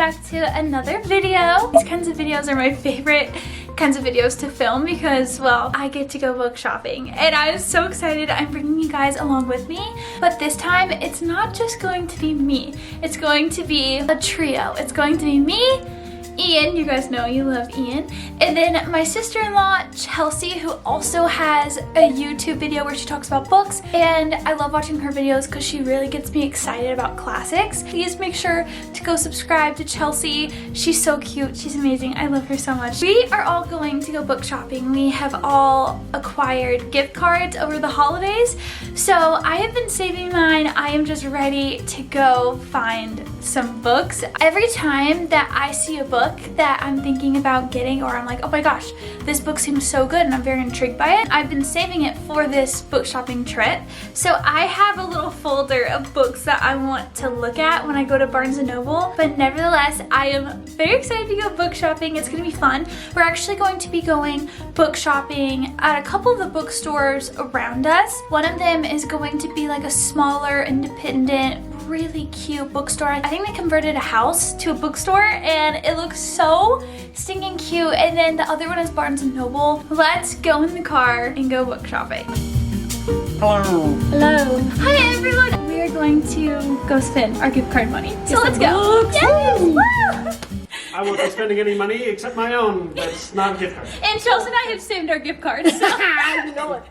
back to another video. These kinds of videos are my favorite kinds of videos to film because, well, I get to go book shopping and I'm so excited. I'm bringing you guys along with me, but this time it's not just going to be me. It's going to be a trio. It's going to be me, Ian, you guys know you love Ian, and then my sister-in-law Chelsea, who also has a YouTube video where she talks about books, and I love watching her videos because she really gets me excited about classics. Please make sure to go subscribe to Chelsea. She's so cute, she's amazing, I love her so much. We are all going to go book shopping. We have all acquired gift cards over the holidays, so I have been saving mine. I am just ready to go find some books. Every time that I see a book that I'm thinking about getting, or I'm like, oh my gosh, this book seems so good and I'm very intrigued by it, I've been saving it for this book shopping trip. So I have a little folder of books that I want to look at when I go to Barnes & Noble, but nevertheless, I am very excited to go book shopping. It's gonna be fun. We're actually going to be going book shopping at a couple of the bookstores around us. One of them is going to be like a smaller, independent, really cute bookstore. I think they converted a house to a bookstore and it looks so stinking cute. And then the other one is Barnes & Noble. Let's go in the car and go book shopping. Hello. Hello. Hi everyone. We are going to go spend our gift card money. So let's go. Yes! Woo! I won't be spending any money except my own. That's not a gift card. And Chelsea and I have saved our gift cards. So. You know it.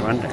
One day.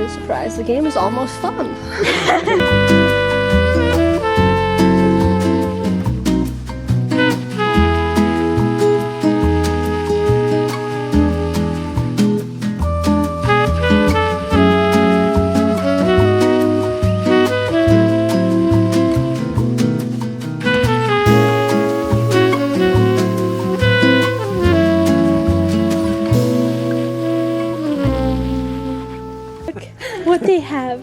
Surprise, the game is almost fun. What they have.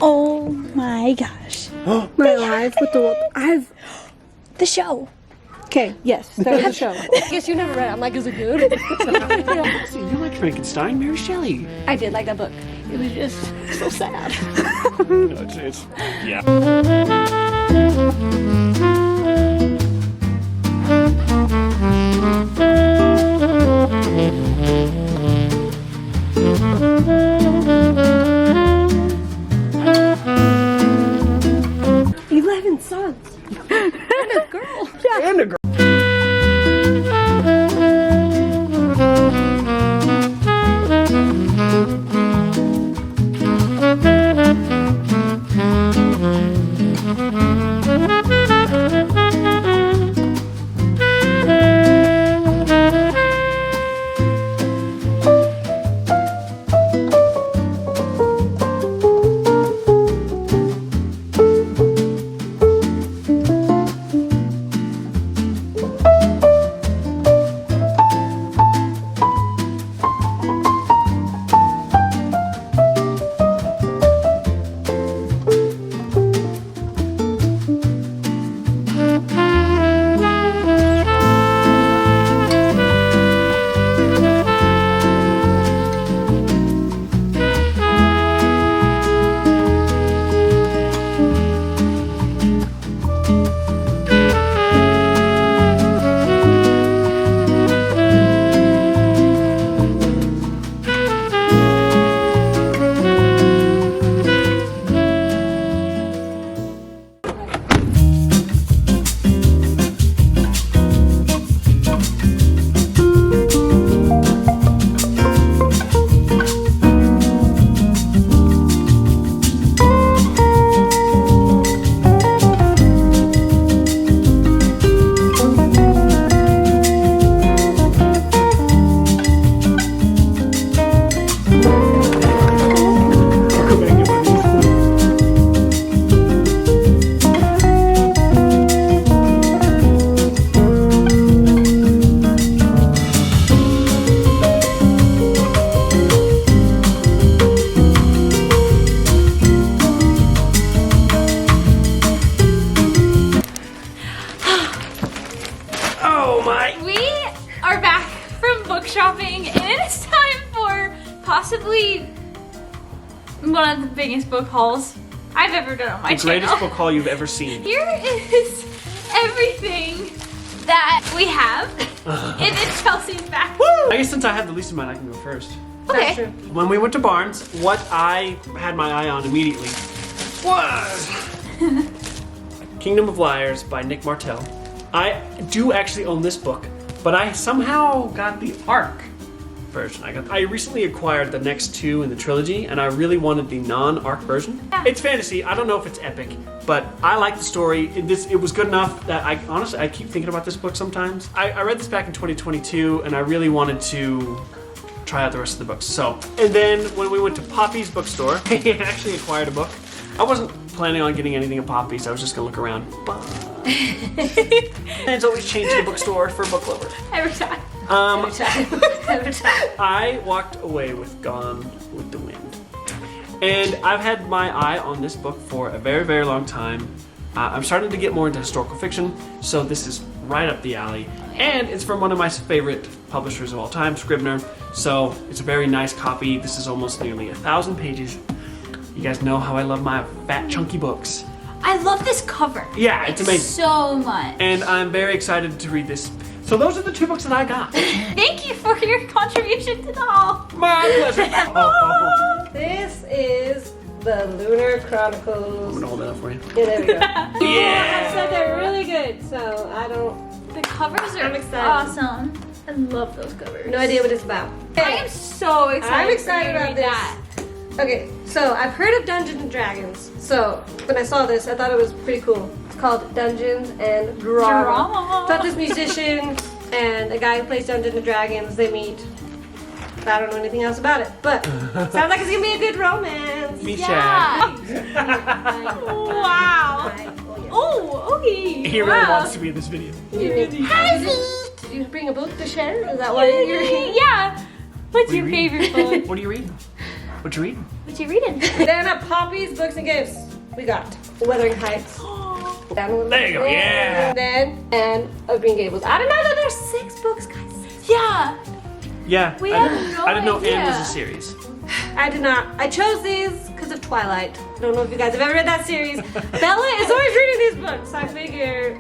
Oh my gosh. My life with the show. Okay, yes, that was the show. I guess you never read it. I'm like, is it good? Yeah. See, you like Frankenstein, Mary Shelley. I did like that book. It was just so sad. No, it's yeah. Sons. And a girl. Yeah. And a girl. possibly one of the biggest book hauls I've ever done on my The channel. greatest book haul you've ever seen. Here is everything that we have in the Chelsea's bag. I guess since I have the least amount, I can go first. Okay. That's true. When we went to Barnes, what I had my eye on immediately was Kingdom of Liars by Nick Martell. I do actually own this book, but I somehow got the ARC version. I recently acquired the next two in the trilogy, and I really wanted the non-ARC version. Yeah. It's fantasy. I don't know if it's epic, but I like the story. It was good enough that I keep thinking about this book sometimes. I read this back in 2022, and I really wanted to try out the rest of the books. So, and then when we went to Poppy's bookstore, I actually acquired a book. I wasn't planning on getting anything at Poppy's. I was just gonna look around. But and it's always changing the bookstore for a book lover. Every time. Every time. I walked away with Gone with the Wind. And I've had my eye on this book for a very, very long time. I'm starting to get more into historical fiction, so this is right up the alley. And it's from one of my favorite publishers of all time, Scribner. So it's a very nice copy. This is almost nearly 1,000 pages. You guys know how I love my fat, chunky books. I love this cover. Yeah, it's amazing. So much. And I'm very excited to read this. So those are the two books that I got. Thank you for your contribution to the haul. My pleasure. This is the Lunar I'm Chronicles. gonna hold that up for you. Yeah, there we go. Yeah. I said they're really good, so I don't. The covers are I'm excited. awesome. I love those covers. No idea what it's about. I am so excited. I'm excited for you to about read this. that. Okay, so I've heard of Dungeons and Dragons. So when I saw this, I thought it was pretty cool. It's called Dungeons and Drama. Drama. It's about this musician and a guy who plays Dungeons and Dragons. They meet. I don't know anything else about it, but sounds like it's gonna be a good romance. Me Yeah. Wow. Wow. Oh, okay. He really wants to be in this video. Did you bring a book to share? Is that why you're reading? Yeah. What's What your are you favorite book? What are you reading? What you reading? What you reading? Then at Poppy's Books and Gifts, we got Wuthering Heights. Down a little There you go, yeah. And then Anne of Green Gables. I didn't know that there's 6 books, guys. Yeah. Yeah, We I had no didn't know idea. Anne was a series. I did not. I chose these because of Twilight. I don't know if you guys have ever read that series. Bella is always reading these books. I figure,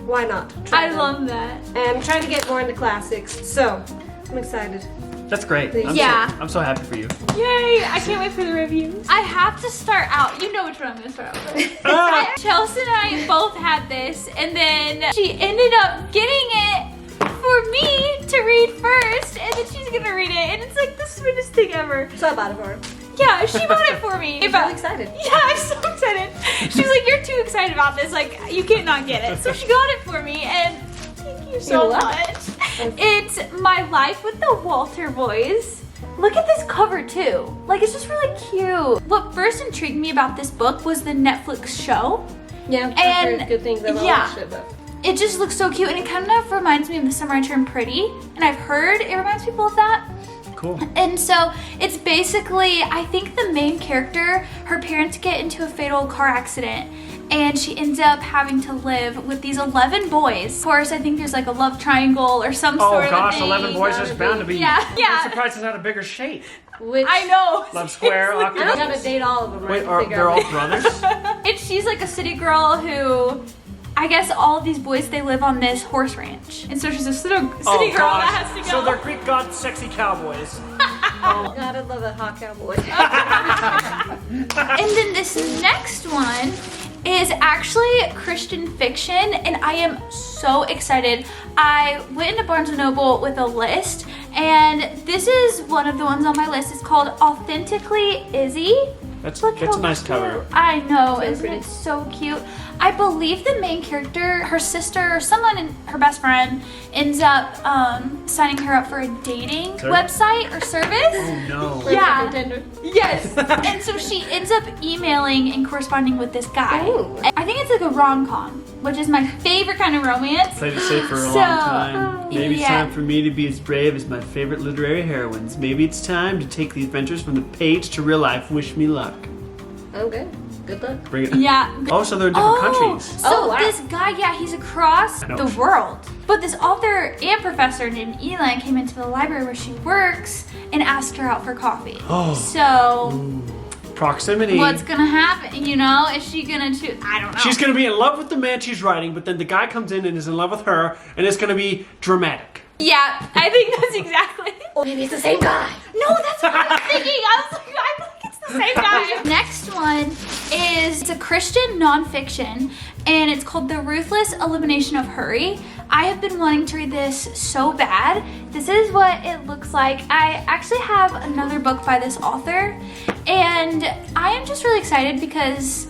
why not? Try I them. love that. And I'm trying to get more into classics, so I'm excited. That's great. Yeah. I'm so happy for you. Yay! I can't wait for the reviews. I have to start out. You know which one I'm gonna start out with. Ah! Chelsea and I both had this, and then she ended up getting it for me to read first, and then she's gonna read it, and it's like the sweetest thing ever. So I bought it for her. Yeah, she bought it for me. I'm really excited. Yeah, I'm so excited. She was like, "You're too excited about this. Like, you can't not get it." So she got it for me, and thank you so You're welcome. much. It's My Life with the Walter Boys. Look at this cover too. Like, it's just really cute. What first intrigued me about this book was the Netflix show. Yeah, I've And- heard good things about yeah. it, but It just looks so cute, and it kind of reminds me of The Summer I Turned Pretty, and I've heard it reminds people of that. Cool. And so it's basically, I think the main character, her parents get into a fatal car accident, and she ends up having to live with these 11 boys. Of course, I think there's like a love triangle or some Oh sort of gosh, thing. 11 boys, there's bound to be. Yeah, yeah. I'm surprised it's not a bigger shape. which I know. Love Square, I don't Octopus. gotta date all of them. Wait, right? they're all brothers? And she's like a city girl who, I guess all of these boys, they live on this horse ranch. And so she's a city girl that has to go. So they're Greek god sexy cowboys. Oh God, I love a hot cowboy. And then this next one is actually Christian fiction, and I am so excited. I went into Barnes & Noble with a list, and this is one of the ones on my list. It's called Authentically Izzy. That's Look a how nice cute. cover. I know, So isn't pretty. it so cute? I believe the main character, her sister, someone in her best friend, ends up signing her up for a dating Service? website or service. Oh no. Yeah. Contender. Yes. And so she ends up emailing and corresponding with this guy. Ooh. I think it's like a rom-com, which is my favorite kind of romance. Played it safe for a So, long time. Maybe it's yeah. time for me to be as brave as my favorite literary heroines. Maybe it's time to take the adventures from the page to real life. Wish me luck. I'm good. Good luck. Bring it. Yeah. Oh, so they're in different countries. So Oh, wow. this guy, yeah, he's across I know. the world. But this author and professor named Elan came into the library where she works and asked her out for coffee. Oh. So Proximity. what's gonna happen? You know, is she gonna choose? I don't know. She's gonna be in love with the man she's writing, but then the guy comes in and is in love with her, and it's gonna be dramatic. Yeah, I think that's exactly. Or maybe it's the same guy. No, that's what I was thinking. I was like, I think it's the same guy. Next one is, it's a Christian nonfiction, and it's called The Ruthless Elimination of Hurry. I have been wanting to read this so bad. This is what it looks like. I actually have another book by this author, and I am just really excited because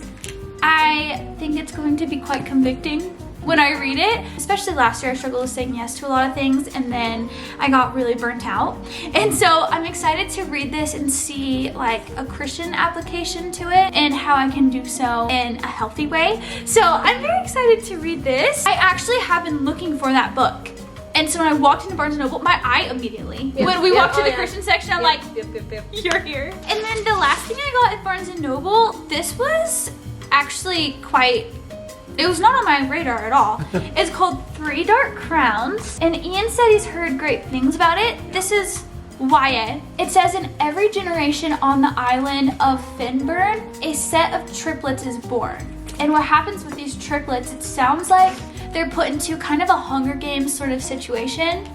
I think it's going to be quite convicting when I read it. Especially last year, I struggled with saying yes to a lot of things, and then I got really burnt out. And so I'm excited to read this and see like a Christian application to it and how I can do so in a healthy way. So I'm very excited to read this. I actually have been looking for that book. And so when I walked into Barnes & Noble, my eye immediately, Yep, when we yep, walked to oh, the yeah. Christian section, I'm Yep, like, yep. you're here. And then the last thing I got at Barnes & Noble, this was actually quite, it was not on my radar at all. It's called Three Dark Crowns, and Ian said he's heard great things about it. This is YA. It says, in every generation on the island of Finburn, a set of triplets is born. And what happens with these triplets, it sounds like they're put into kind of a Hunger Games sort of situation.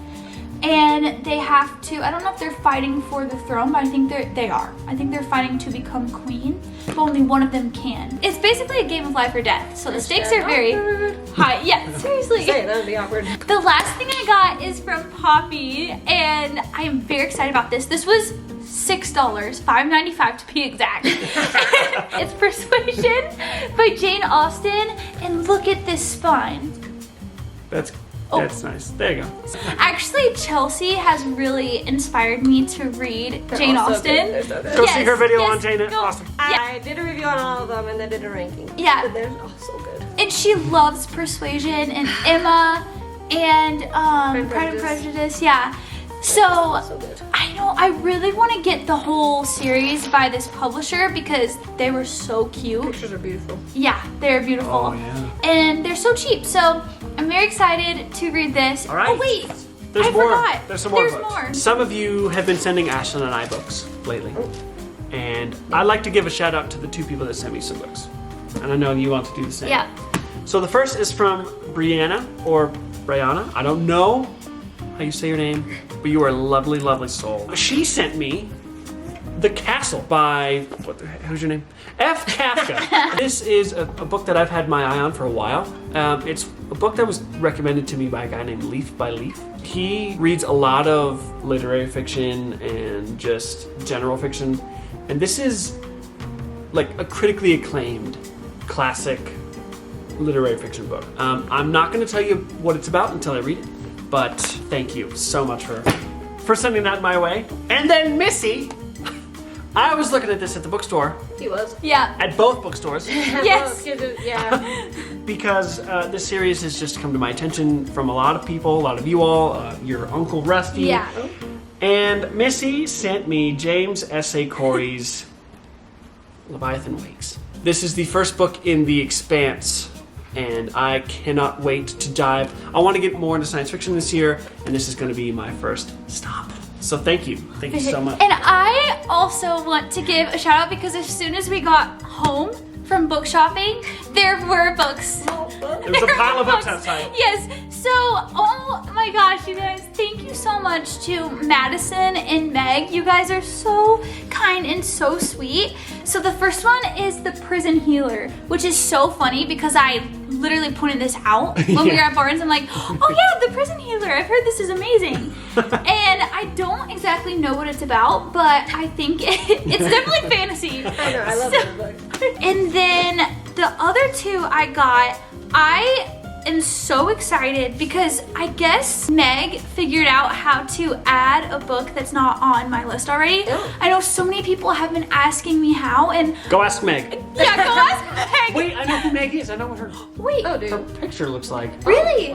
And they have to, I don't know if they're fighting for the throne, but I think they are. I think they're fighting to become queen, but only one of them can. It's basically a game of life or death, so the stakes are very high. Yeah, seriously. Say, that would be awkward. The last thing I got is from Poppy, and I am very excited about this. This was $6, $5.95 to be exact. It's Persuasion by Jane Austen, and look at this spine. That's nice. There you go. Actually, Chelsea has really inspired me to read Jane all so Austen. good. They're so good. Go Yes, see her video yes, on Jane go. Austen. I did a review on all of them and I did a ranking. Yeah. But they're all so good. And she loves Persuasion and Emma and and Pride and Prejudice. Prejudice. Yeah. So So good. I know I really want to get the whole series by this publisher because they were so cute. Pictures are beautiful. Yeah, they're beautiful. Oh, yeah. And they're so cheap. So I'm very excited to read this. All right. Oh wait, There's I more. forgot. There's some more There's books. more. Some of you have been sending Ashlyn and I books lately. Oh. And I'd like to give a shout out to the two people that sent me some books. And I know you want to do the same. Yeah. So the first is from Brianna or Brianna. I don't know how you say your name, but you are a lovely, lovely soul. She sent me The Castle by, who's your name? F. Kafka. This is a book that I've had my eye on for a while. It's a book that was recommended to me by a guy named Leaf by Leaf. He reads a lot of literary fiction and just general fiction. And this is like a critically acclaimed classic literary fiction book. I'm not going to tell you what it's about until I read it, but thank you so much for sending that my way. And then Missy, I was looking at this at the bookstore, He was. Yeah. at both bookstores, Yes. Yeah. because this series has just come to my attention from a lot of people, a lot of you all, your Uncle Rusty. Yeah. And Missy sent me James S.A. Corey's Leviathan Wakes. This is the first book in The Expanse, and I cannot wait to dive. I want to get more into science fiction this year, and this is going to be my first stop. So thank you. Thank you so much. And I also want to give a shout out because as soon as we got home from book shopping, there were books. There was a pile of books outside. Yes. So, oh my gosh, you guys, thank you so much to Madison and Meg. You guys are so kind and so sweet. So the first one is The Prison Healer, which is so funny because I literally pointed this out when we were at Barnes. I'm like, oh yeah, The Prison Healer. I've heard this is amazing. And I don't exactly know what it's about, but I think it's definitely fantasy. I know, I love that book. And then the other two I am so excited because I guess Meg figured out how to add a book that's not on my list already. Oh. I know so many people have been asking me how, and Go ask Meg. yeah, go ask Meg. Wait, I know who Meg is. I know what her Wait, Oh, her dude. picture looks like. really?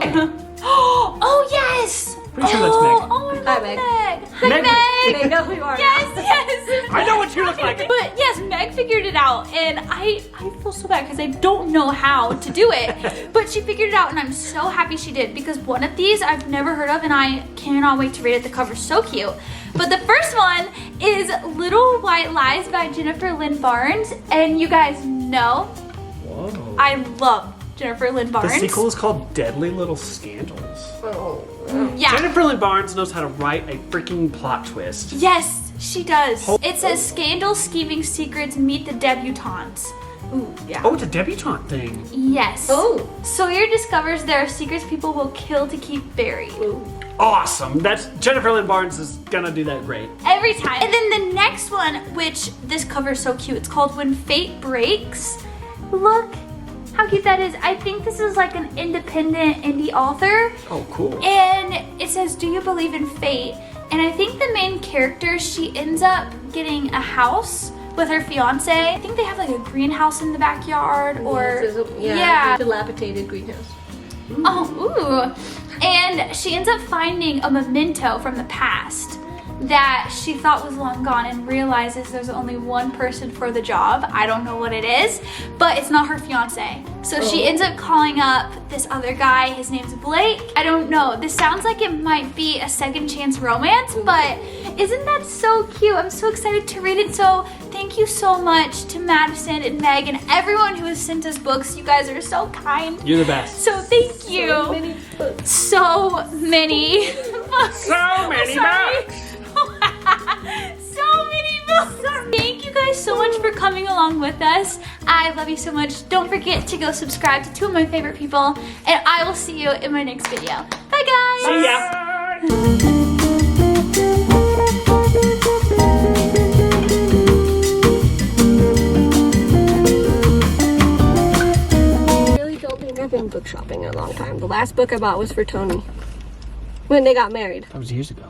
Oh yes, Pretty sure that's Meg. Oh, I Hi, love Meg. Meg. Hi, Meg. Meg. They know who you are. Yes, yes. I know what you look like. But yes, Meg figured it out, and I feel so bad because I don't know how to do it. But she figured it out, and I'm so happy she did because one of these I've never heard of, and I cannot wait to read it. The cover's so cute. But the first one is Little White Lies by Jennifer Lynn Barnes, and you guys know Whoa. I love Jennifer Lynn The Barnes. sequel is called Deadly Little Scandals. Oh. Yeah. Jennifer Lynn Barnes knows how to write a freaking plot twist. Yes, she does. It says scandal, scheming secrets, meet the debutantes. Ooh, yeah. Oh, it's a debutante thing. Yes. Oh. Sawyer discovers there are secrets people will kill to keep buried. Ooh. Awesome. That's Jennifer Lynn Barnes is gonna do that great. Every time. And then the next one, which this cover is so cute, it's called When Fate Breaks. Look how cute that is. I think this is like an independent indie author. Oh, cool. And it says, do you believe in fate? And I think the main character, she ends up getting a house with her fiance. I think they have like a greenhouse in the backyard or Yeah. Dilapidated greenhouse. Oh, ooh. And she ends up finding a memento from the past that she thought was long gone and realizes there's only one person for the job. I don't know what it is, but it's not her fiance. So she ends up calling up this other guy. His name's Blake. I don't know. This sounds like it might be a second chance romance, but isn't that so cute? I'm so excited to read it. So thank you so much to Madison and Meg and everyone who has sent us books. You guys are so kind. You're the best. So thank you. So many books. So many books. So many Sorry. books. So many books. Thank you guys so much for coming along with us. I love you so much. Don't forget to go subscribe to two of my favorite people, and I will see you in my next video. Bye guys. See ya. I really don't think I've been book shopping in a long time. The last book I bought was for Tony when they got married. That was years ago.